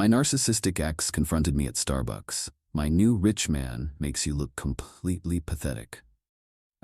My narcissistic ex confronted me at Starbucks. My new rich man makes you look completely pathetic.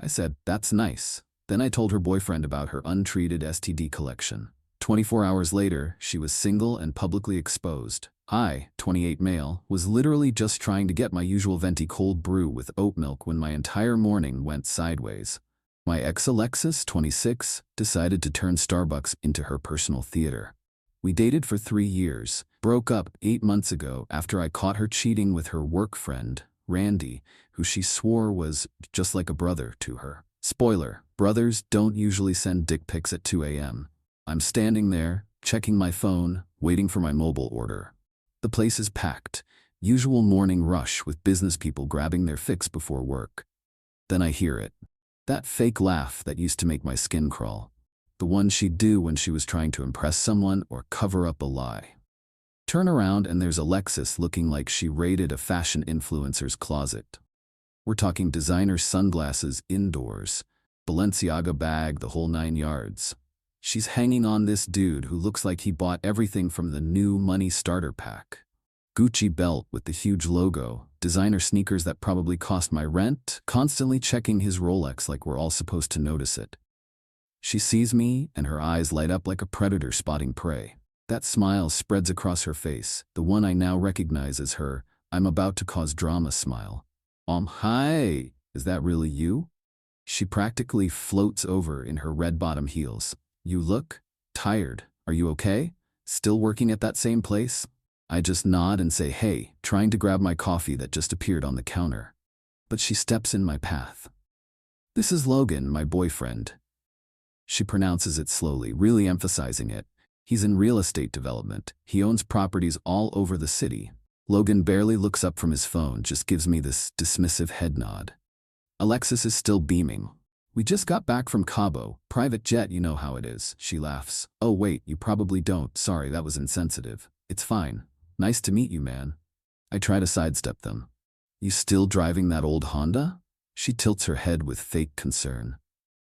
I said, that's nice. Then I told her boyfriend about her untreated STD collection. 24 hours later, she was single and publicly exposed. I, 28 male, was literally just trying to get my usual venti cold brew with oat milk when my entire morning went sideways. My ex Alexis, 26, decided to turn Starbucks into her personal theater. We dated for 3 years, broke up 8 months ago after I caught her cheating with her work friend, Randy, who she swore was just like a brother to her. Spoiler, brothers don't usually send dick pics at 2 a.m. I'm standing there, checking my phone, waiting for my mobile order. The place is packed, usual morning rush with business people grabbing their fix before work. Then I hear it. That fake laugh that used to make my skin crawl. The one she'd do when she was trying to impress someone or cover up a lie. Turn around and there's Alexis looking like she raided a fashion influencer's closet. We're talking designer sunglasses indoors, Balenciaga bag, the whole 9 yards. She's hanging on this dude who looks like he bought everything from the new money starter pack. Gucci belt with the huge logo, designer sneakers that probably cost my rent, constantly checking his Rolex like we're all supposed to notice it. She sees me and her eyes light up like a predator spotting prey. That smile spreads across her face, the one I now recognize as her "I'm about to cause drama" smile. Hi, is that really you? She practically floats over in her red bottom heels. You look tired. Are you okay? Still working at that same place? I just nod and say hey, trying to grab my coffee that just appeared on the counter. But she steps in my path. This is Logan, my boyfriend. She pronounces it slowly, really emphasizing it. He's in real estate development. He owns properties all over the city. Logan barely looks up from his phone, just gives me this dismissive head nod. Alexis is still beaming. We just got back from Cabo, private jet, you know how it is. She laughs. Oh wait, you probably don't. Sorry, that was insensitive. It's fine. Nice to meet you, man. I try to sidestep them. You still driving that old Honda? She tilts her head with fake concern.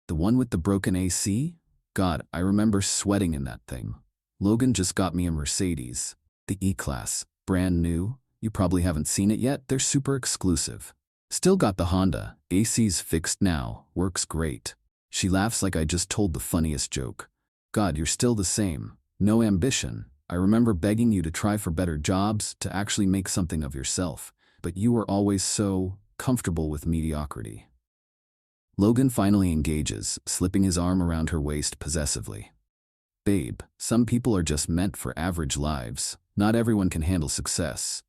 The one with the broken AC? God, I remember sweating in that thing. Logan just got me a Mercedes. The E-Class. Brand new. You probably haven't seen it yet. They're super exclusive. Still got the Honda. AC's fixed now. Works great. She laughs like I just told the funniest joke. God, you're still the same. No ambition. I remember begging you to try for better jobs, to actually make something of yourself. But you were always so comfortable with mediocrity. Logan finally engages, slipping his arm around her waist possessively. Babe, some people are just meant for average lives. Not everyone can handle success.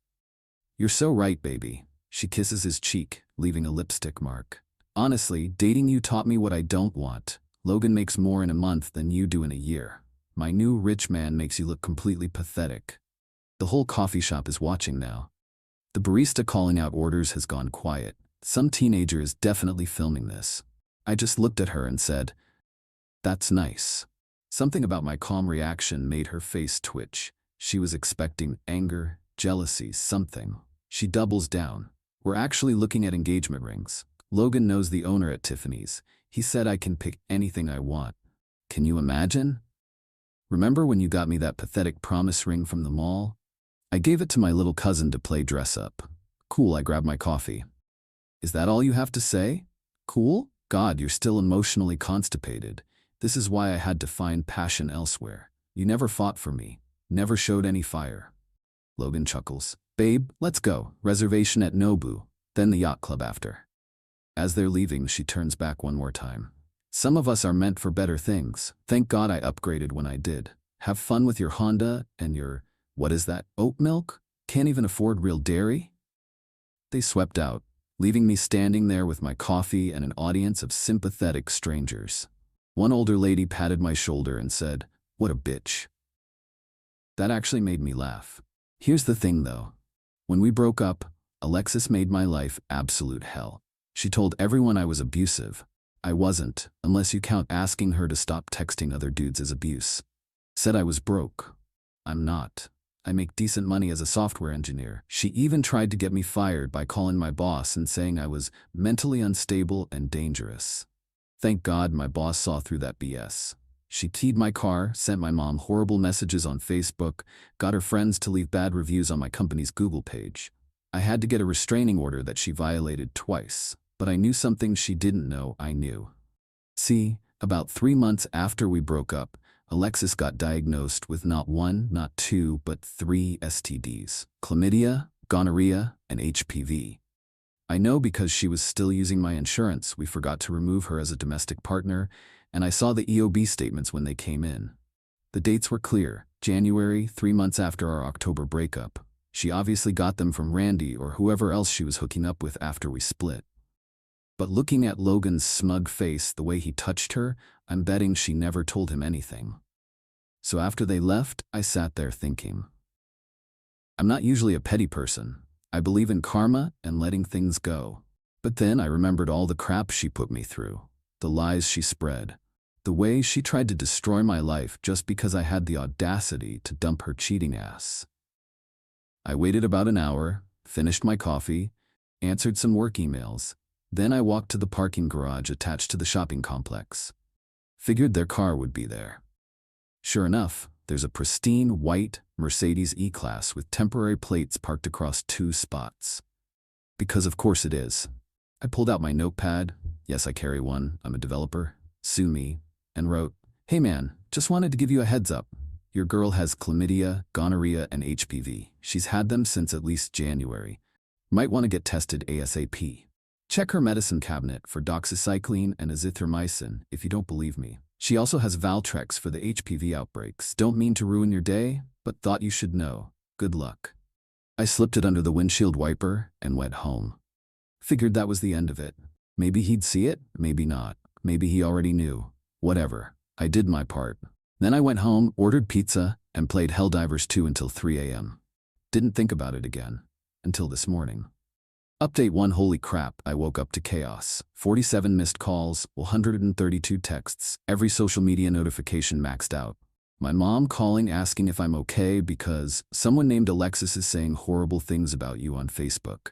You're so right, baby. She kisses his cheek, leaving a lipstick mark. Honestly, dating you taught me what I don't want. Logan makes more in a month than you do in a year. My new rich man makes you look completely pathetic. The whole coffee shop is watching now. The barista calling out orders has gone quiet. Some teenager is definitely filming this. I just looked at her and said, that's nice. Something about my calm reaction made her face twitch. She was expecting anger, jealousy, something. She doubles down. We're actually looking at engagement rings. Logan knows the owner at Tiffany's. He said I can pick anything I want. Can you imagine? Remember when you got me that pathetic promise ring from the mall? I gave it to my little cousin to play dress up. Cool, I grabbed my coffee. Is that all you have to say? Cool? God, you're still emotionally constipated. This is why I had to find passion elsewhere. You never fought for me. Never showed any fire. Logan chuckles. Babe, let's go. Reservation at Nobu, then the yacht club after. As they're leaving, she turns back one more time. Some of us are meant for better things. Thank God I upgraded when I did. Have fun with your Honda and your, what is that, oat milk? Can't even afford real dairy? They swept out, leaving me standing there with my coffee and an audience of sympathetic strangers. One older lady patted my shoulder and said, what a bitch. That actually made me laugh. Here's the thing though. When we broke up, Alexis made my life absolute hell. She told everyone I was abusive. I wasn't, unless you count asking her to stop texting other dudes as abuse. Said I was broke. I'm not. I make decent money as a software engineer. She even tried to get me fired by calling my boss and saying I was mentally unstable and dangerous. Thank God my boss saw through that BS. She keyed my car, sent my mom horrible messages on Facebook, got her friends to leave bad reviews on my company's Google page. I had to get a restraining order that she violated twice, but I knew something she didn't know I knew. See, about 3 months after we broke up, Alexis got diagnosed with not 1, not 2, but 3 STDs: chlamydia, gonorrhea, and HPV. I know because she was still using my insurance. We forgot to remove her as a domestic partner, and I saw the EOB statements when they came in. The dates were clear: January, 3 months after our October breakup. She obviously got them from Randy or whoever else she was hooking up with after we split. But looking at Logan's smug face, the way he touched her, I'm betting she never told him anything. So after they left, I sat there thinking. I'm not usually a petty person. I believe in karma and letting things go. But then I remembered all the crap she put me through, the lies she spread, the way she tried to destroy my life just because I had the audacity to dump her cheating ass. I waited about an hour, finished my coffee, answered some work emails. Then I walked to the parking garage attached to the shopping complex. Figured their car would be there. Sure enough, there's a pristine white Mercedes E-Class with temporary plates parked across 2 spots. Because of course it is. I pulled out my notepad, yes I carry one, I'm a developer, sue me, and wrote, "Hey man, just wanted to give you a heads up. Your girl has chlamydia, gonorrhea, and HPV. She's had them since at least January. Might want to get tested ASAP. Check her medicine cabinet for doxycycline and azithromycin if you don't believe me. She also has Valtrex for the HPV outbreaks. Don't mean to ruin your day, but thought you should know. Good luck." I slipped it under the windshield wiper and went home. Figured that was the end of it. Maybe he'd see it, maybe not. Maybe he already knew. Whatever. I did my part. Then I went home, ordered pizza, and played Helldivers 2 until 3 a.m. Didn't think about it again. Until this morning. Update 1. Holy crap, I woke up to chaos. 47 missed calls, 132 texts, every social media notification maxed out. My mom calling asking if I'm okay because someone named Alexis is saying horrible things about you on Facebook.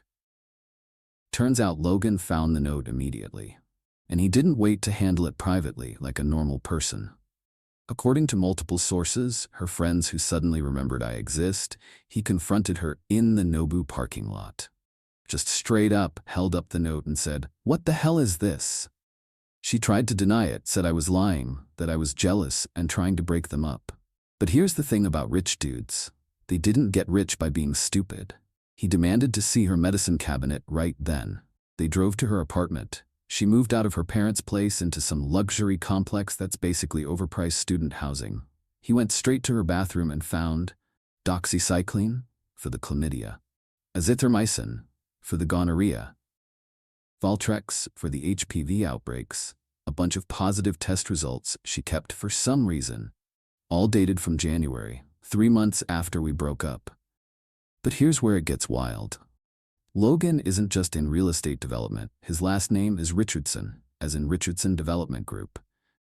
Turns out Logan found the note immediately. And he didn't wait to handle it privately like a normal person. According to multiple sources, her friends who suddenly remembered I exist, he confronted her in the Nobu parking lot. Just straight up held up the note and said, "What the hell is this?" She tried to deny it, said I was lying, that I was jealous and trying to break them up. But here's the thing about rich dudes. They didn't get rich by being stupid. He demanded to see her medicine cabinet right then. They drove to her apartment. She moved out of her parents' place into some luxury complex that's basically overpriced student housing. He went straight to her bathroom and found doxycycline for the chlamydia, azithromycin for the gonorrhea, Valtrex for the HPV outbreaks, a bunch of positive test results she kept for some reason, all dated from January, 3 months after we broke up. But here's where it gets wild. Logan isn't just in real estate development. His last name is Richardson, as in Richardson Development Group.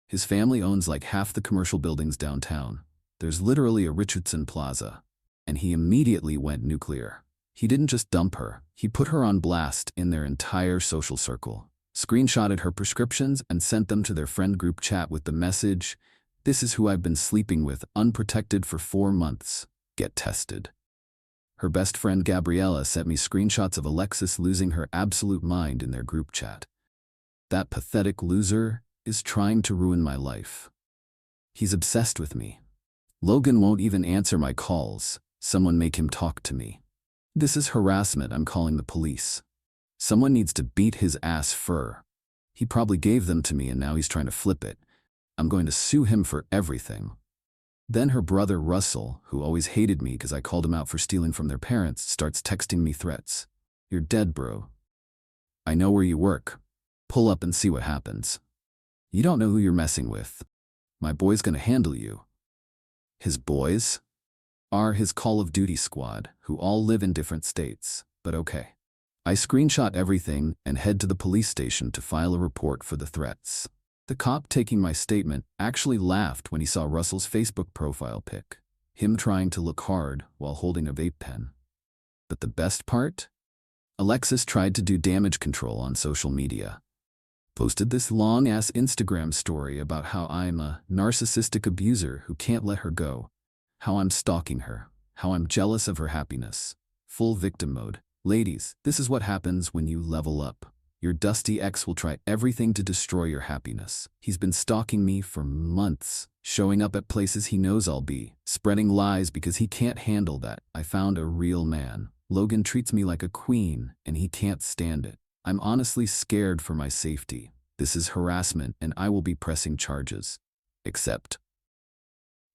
His family owns like half the commercial buildings downtown. There's literally a Richardson Plaza. And he immediately went nuclear. He didn't just dump her, he put her on blast in their entire social circle, screenshotted her prescriptions and sent them to their friend group chat with the message, "This is who I've been sleeping with unprotected for 4 months. Get tested." Her best friend Gabriella sent me screenshots of Alexis losing her absolute mind in their group chat. That pathetic loser is trying to ruin my life. He's obsessed with me. Logan won't even answer my calls. Someone make him talk to me. This is harassment. I'm calling the police. Someone needs to beat his ass fur. He probably gave them to me and now he's trying to flip it. I'm going to sue him for everything. Then her brother Russell, who always hated me because I called him out for stealing from their parents, starts texting me threats. "You're dead, bro. I know where you work. Pull up and see what happens. You don't know who you're messing with. My boy's gonna handle you." His boys are his Call of Duty squad, who all live in different states, but okay. I screenshot everything and head to the police station to file a report for the threats. The cop taking my statement actually laughed when he saw Russell's Facebook profile pic, him trying to look hard while holding a vape pen. But the best part? Alexis tried to do damage control on social media. Posted this long-ass Instagram story about how I'm a narcissistic abuser who can't let her go, how I'm stalking her, how I'm jealous of her happiness. Full victim mode. Ladies, this is what happens when you level up. Your dusty ex will try everything to destroy your happiness. He's been stalking me for months, showing up at places he knows I'll be, spreading lies because he can't handle that. I found a real man. Logan treats me like a queen, and he can't stand it. I'm honestly scared for my safety. This is harassment, and I will be pressing charges. Except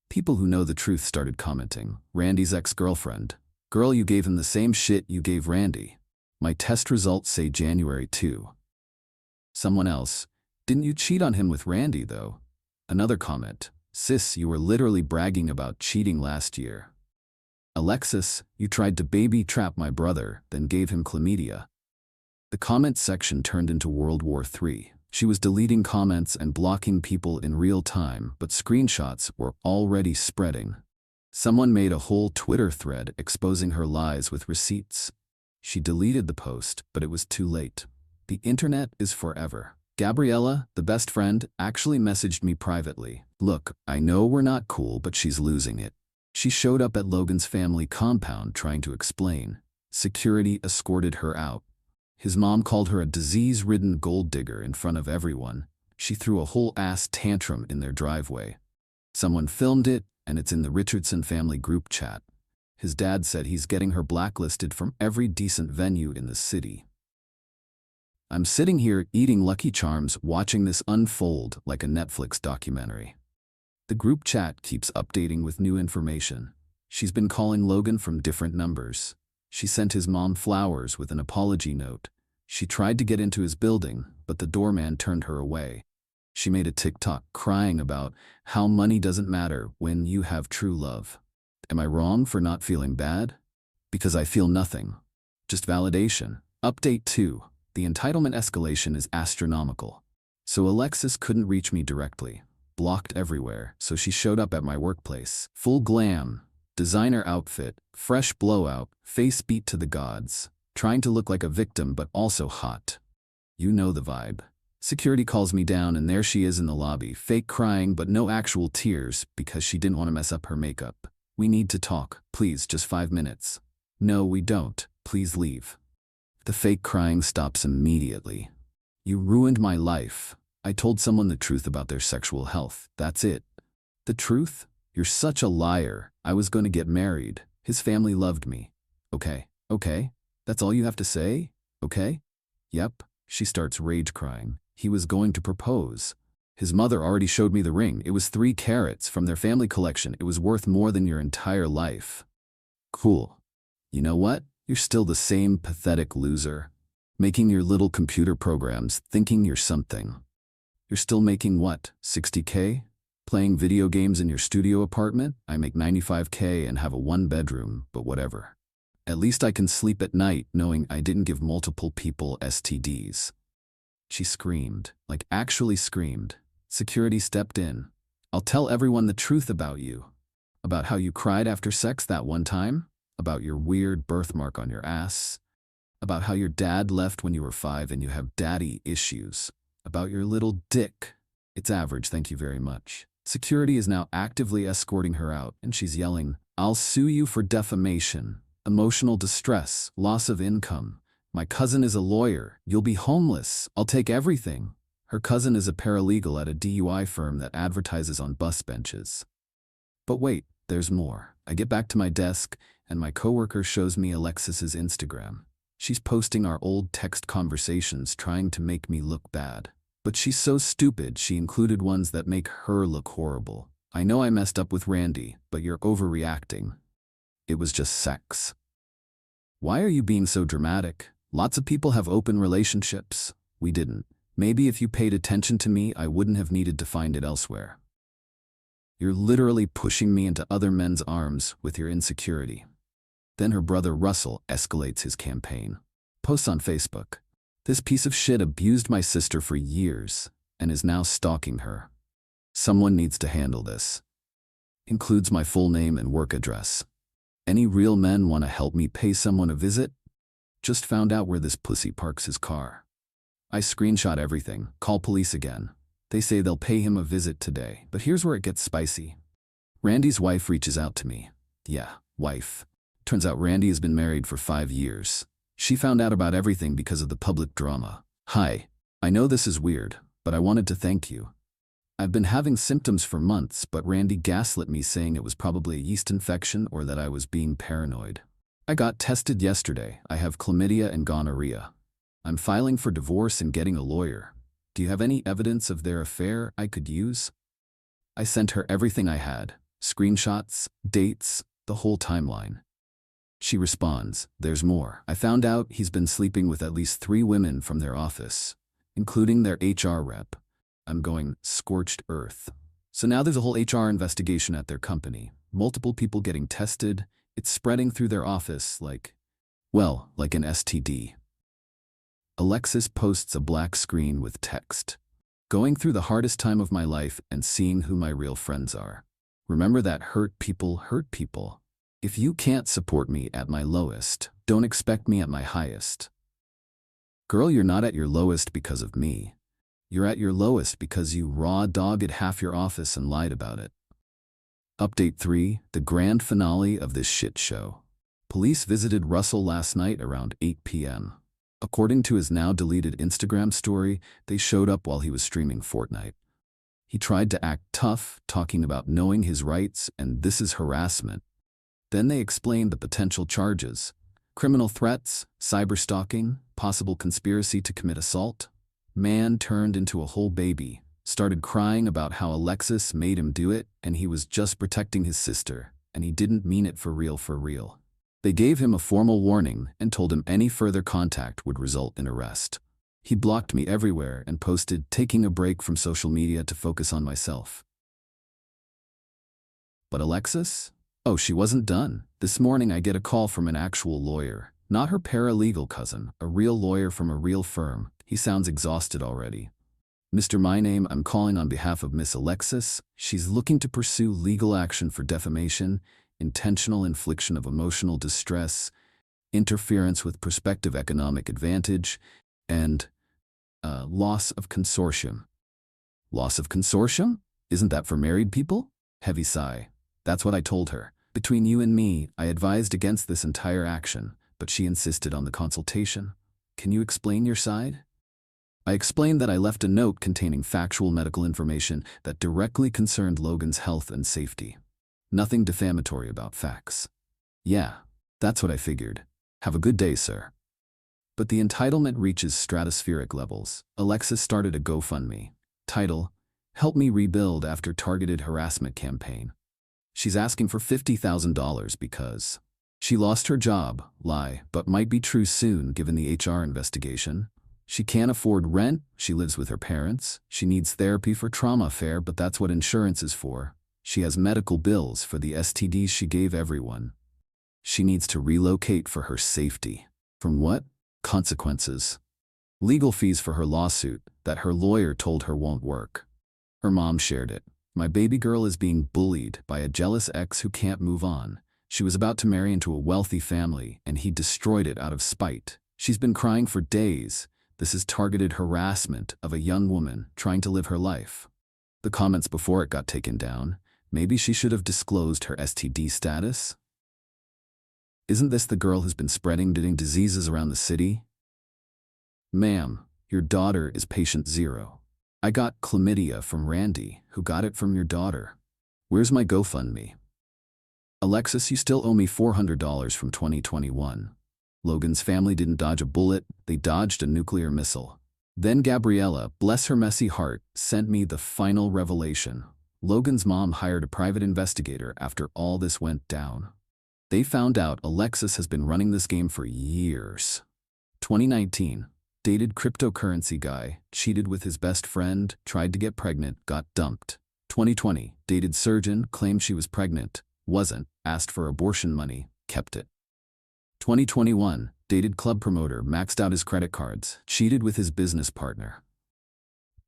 people who know the truth started commenting. Randy's ex-girlfriend. Girl, you gave him the same shit you gave Randy. My test results say January 2. Someone else. Didn't you cheat on him with Randy, though? Another comment. Sis, you were literally bragging about cheating last year. Alexis, you tried to baby trap my brother, then gave him chlamydia. The comments section turned into World War III. She was deleting comments and blocking people in real time, but screenshots were already spreading. Someone made a whole Twitter thread exposing her lies with receipts. She deleted the post, but it was too late. The internet is forever. Gabriella, the best friend, actually messaged me privately. Look, I know we're not cool, but she's losing it. She showed up at Logan's family compound trying to explain. Security escorted her out. His mom called her a disease-ridden gold digger in front of everyone. She threw a whole ass tantrum in their driveway. Someone filmed it, and it's in the Richardson family group chat. His dad said he's getting her blacklisted from every decent venue in the city. I'm sitting here eating Lucky Charms watching this unfold like a Netflix documentary. The group chat keeps updating with new information. She's been calling Logan from different numbers. She sent his mom flowers with an apology note. She tried to get into his building, but the doorman turned her away. She made a TikTok crying about how money doesn't matter when you have true love. Am I wrong for not feeling bad? Because I feel nothing. Just validation. Update 2. The entitlement escalation is astronomical. So Alexis couldn't reach me directly. Blocked everywhere, so she showed up at my workplace. Full glam. Designer outfit, fresh blowout, face beat to the gods, trying to look like a victim but also hot. You know the vibe. Security calls me down and there she is in the lobby, fake crying but no actual tears because she didn't want to mess up her makeup. We need to talk, please, just 5 minutes. No, we don't, please leave. The fake crying stops immediately. You ruined my life. I told someone the truth about their sexual health, that's it. The truth? You're such a liar. I was going to get married. His family loved me. Okay. That's all you have to say? Okay? Yep. She starts rage crying. He was going to propose. His mother already showed me the ring. It was 3 carats from their family collection. It was worth more than your entire life. Cool. You know what? You're still the same pathetic loser. Making your little computer programs, thinking you're something. You're still making what? 60K? Playing video games in your studio apartment? I make 95K and have a 1-bedroom, but whatever. At least I can sleep at night knowing I didn't give multiple people STDs. She screamed, like actually screamed. Security stepped in. I'll tell everyone the truth about you. About how you cried after sex that one time. About your weird birthmark on your ass. About how your dad left when you were 5 and you have daddy issues. About your little dick. It's average, thank you very much. Security is now actively escorting her out, and she's yelling, I'll sue you for defamation, emotional distress, loss of income. My cousin is a lawyer. You'll be homeless. I'll take everything. Her cousin is a paralegal at a DUI firm that advertises on bus benches. But wait, there's more. I get back to my desk, and my coworker shows me Alexis's Instagram. She's posting our old text conversations trying to make me look bad. But she's so stupid she included ones that make her look horrible. I know I messed up with Randy, but you're overreacting. It was just sex. Why are you being so dramatic? Lots of people have open relationships. We didn't. Maybe if you paid attention to me, I wouldn't have needed to find it elsewhere. You're literally pushing me into other men's arms with your insecurity. Then her brother Russell escalates his campaign. Posts on Facebook. This piece of shit abused my sister for years and is now stalking her. Someone needs to handle this. Includes my full name and work address. Any real men want to help me pay someone a visit? Just found out where this pussy parks his car. I screenshot everything, call police again. They say they'll pay him a visit today, but here's where it gets spicy. Randy's wife reaches out to me. Yeah, wife. Turns out Randy has been married for 5 years. She found out about everything because of the public drama. Hi, I know this is weird, but I wanted to thank you. I've been having symptoms for months, but Randy gaslit me saying it was probably a yeast infection or that I was being paranoid. I got tested yesterday. I have chlamydia and gonorrhea. I'm filing for divorce and getting a lawyer. Do you have any evidence of their affair I could use? I sent her everything I had, screenshots, dates, the whole timeline. She responds, there's more. I found out he's been sleeping with at least 3 women from their office, including their HR rep. I'm going scorched earth. So now there's a whole HR investigation at their company. Multiple people getting tested. It's spreading through their office like an STD. Alexis posts a black screen with text. Going through the hardest time of my life and seeing who my real friends are. Remember that hurt people hurt people. If you can't support me at my lowest, don't expect me at my highest. Girl, you're not at your lowest because of me. You're at your lowest because you raw dogged half your office and lied about it. Update 3, the grand finale of this shit show. Police visited Russell last night around 8 p.m. According to his now deleted Instagram story, they showed up while he was streaming Fortnite. He tried to act tough, talking about knowing his rights and this is harassment. Then they explained the potential charges: criminal threats, cyberstalking, possible conspiracy to commit assault. Man turned into a whole baby, started crying about how Alexis made him do it and he was just protecting his sister, and he didn't mean it for real. They gave him a formal warning and told him any further contact would result in arrest. He blocked me everywhere and posted, taking a break from social media to focus on myself. But Alexis? Oh, she wasn't done. This morning I get a call from an actual lawyer, not her paralegal cousin, a real lawyer from a real firm. He sounds exhausted already. Mr. My Name, I'm calling on behalf of Miss Alexis. She's looking to pursue legal action for defamation, intentional infliction of emotional distress, interference with prospective economic advantage, and loss of consortium. Loss of consortium? Isn't that for married people? Heavy sigh. That's what I told her. Between you and me, I advised against this entire action, but she insisted on the consultation. Can you explain your side? I explained that I left a note containing factual medical information that directly concerned Logan's health and safety. Nothing defamatory about facts. Yeah, that's what I figured. Have a good day, sir. But the entitlement reaches stratospheric levels. Alexis started a GoFundMe. Title: Help Me Rebuild After Targeted Harassment Campaign. She's asking for $50,000 because she lost her job, lie, but might be true soon given the HR investigation. She can't afford rent, she lives with her parents, she needs therapy for trauma affair, but that's what insurance is for. She has medical bills for the STDs she gave everyone. She needs to relocate for her safety. From what? Consequences. Legal fees for her lawsuit that her lawyer told her won't work. Her mom shared it. My baby girl is being bullied by a jealous ex who can't move on. She was about to marry into a wealthy family and he destroyed it out of spite. She's been crying for days. This is targeted harassment of a young woman trying to live her life. The comments before it got taken down. Maybe she should have disclosed her STD status? Isn't this the girl who's been spreading diseases around the city? Ma'am, your daughter is patient 0. I got chlamydia from Randy, who got it from your daughter. Where's my GoFundMe? Alexis, you still owe me $400 from 2021. Logan's family didn't dodge a bullet, they dodged a nuclear missile. Then Gabriella, bless her messy heart, sent me the final revelation. Logan's mom hired a private investigator after all this went down. They found out Alexis has been running this game for years. 2019, dated cryptocurrency guy, cheated with his best friend, tried to get pregnant, got dumped. 2020, dated surgeon, claimed she was pregnant, wasn't, asked for abortion money, kept it. 2021, dated club promoter, maxed out his credit cards, cheated with his business partner.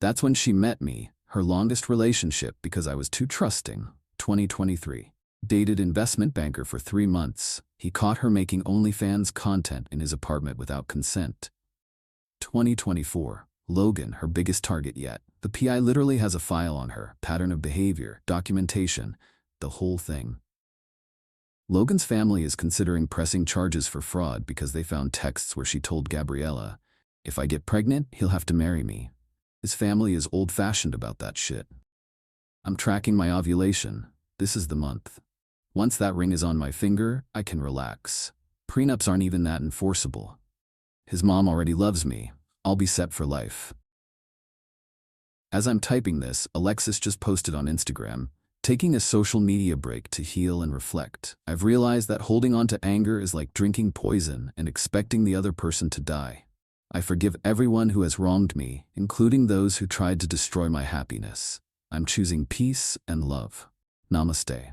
That's when she met me, her longest relationship because I was too trusting. 2023, dated investment banker for 3 months. He caught her making OnlyFans content in his apartment without consent. 2024, Logan, her biggest target yet. The PI literally has a file on her, pattern of behavior, documentation, the whole thing. Logan's family is considering pressing charges for fraud because they found texts where she told Gabriella, "If I get pregnant, he'll have to marry me." His family is old-fashioned about that shit. I'm tracking my ovulation. This is the month. Once that ring is on my finger, I can relax. Prenups aren't even that enforceable. His mom already loves me. I'll be set for life. As I'm typing this, Alexis just posted on Instagram, taking a social media break to heal and reflect. I've realized that holding on to anger is like drinking poison and expecting the other person to die. I forgive everyone who has wronged me, including those who tried to destroy my happiness. I'm choosing peace and love. Namaste.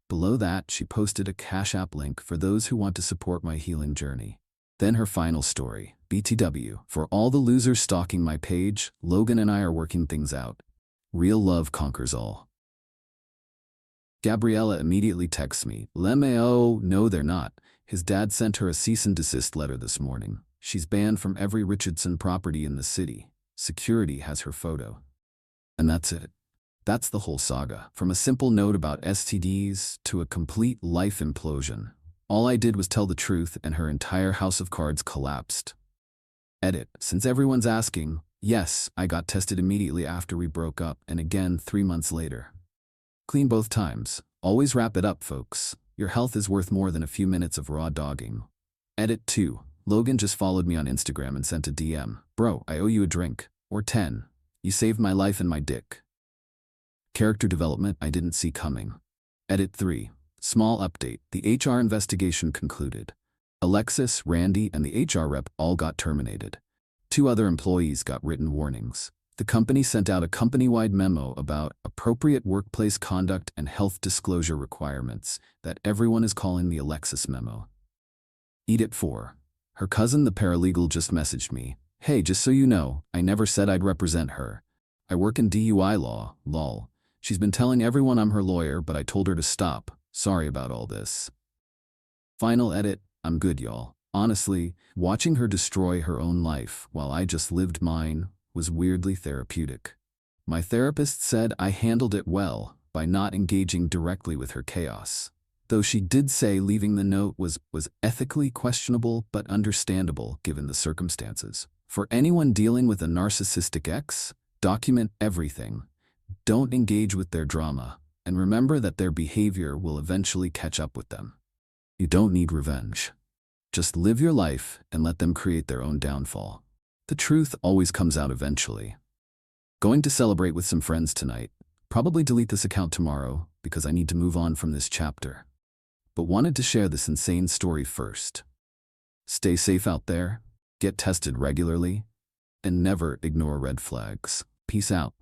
Below that, she posted a Cash App link for those who want to support my healing journey. Then her final story, BTW. For all the losers stalking my page, Logan and I are working things out. Real love conquers all. Gabriella immediately texts me, "Lemao, no they're not." His dad sent her a cease and desist letter this morning. She's banned from every Richardson property in the city. Security has her photo. And that's it. That's the whole saga. From a simple note about STDs to a complete life implosion. All I did was tell the truth and her entire house of cards collapsed. Edit. Since everyone's asking, yes, I got tested immediately after we broke up and again 3 months later. Clean both times. Always wrap it up, folks. Your health is worth more than a few minutes of raw dogging. Edit 2. Logan just followed me on Instagram and sent a DM. "Bro, I owe you a drink. Or 10. You saved my life and my dick." Character development I didn't see coming. Edit 3. Small update. The HR investigation concluded. Alexis, Randy, and the HR rep all got terminated. 2 other employees got written warnings. The company sent out a company-wide memo about appropriate workplace conduct and health disclosure requirements that everyone is calling the Alexis memo. Edit 4. Her cousin, the paralegal, just messaged me. "Hey, just so you know, I never said I'd represent her. I work in DUI law, lol. She's been telling everyone I'm her lawyer, but I told her to stop. Sorry about all this." Final edit. I'm good, y'all. Honestly, watching her destroy her own life while I just lived mine was weirdly therapeutic. My therapist said I handled it well by not engaging directly with her chaos. Though she did say leaving the note was ethically questionable but understandable given the circumstances. For anyone dealing with a narcissistic ex, document everything. Don't engage with their drama, and remember that their behavior will eventually catch up with them. You don't need revenge. Just live your life and let them create their own downfall. The truth always comes out eventually. Going to celebrate with some friends tonight. Probably delete this account tomorrow because I need to move on from this chapter. But wanted to share this insane story first. Stay safe out there, get tested regularly, and never ignore red flags. Peace out.